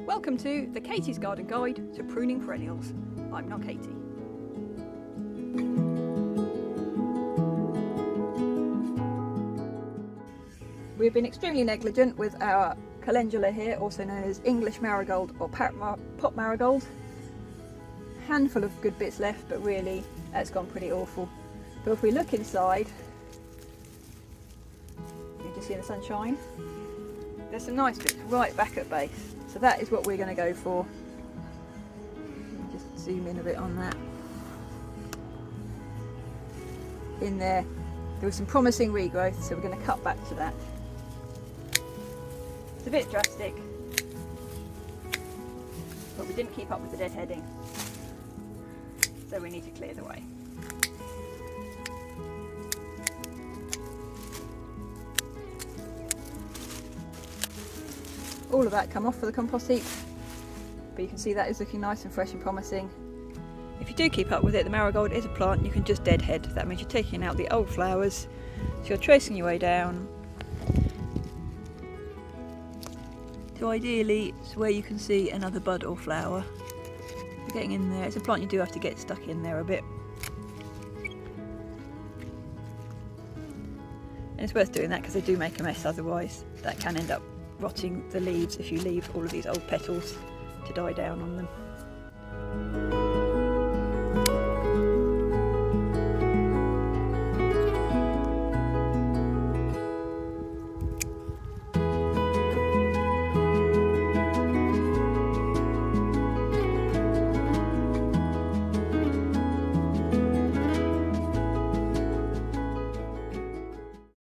Welcome to the Katie's Garden Guide to Pruning Perennials. I'm not Katie. We've been extremely negligent with our calendula here, also known as English marigold or pot marigold. Handful of good bits left, but really that's gone pretty awful. But if we look inside, you can see in the sunshine, there's some nice bits right back at base. So that is what we're going to go for. Let me just zoom in a bit on that. In there was some promising regrowth, so we're going to cut back to that. It's a bit drastic, but we didn't keep up with the deadheading, so we need to clear the way. All of that come off for the compost heap, but you can see that is looking nice and fresh and promising. If you do keep up with it, the marigold is a plant you can just deadhead. That means you're taking out the old flowers, so you're tracing your way down to ideally where you can see another bud or flower. You're getting in there. It's a plant you do have to get stuck in there a bit. And it's worth doing that because they do make a mess otherwise. That can end up rotting the leaves if you leave all of these old petals to die down on them.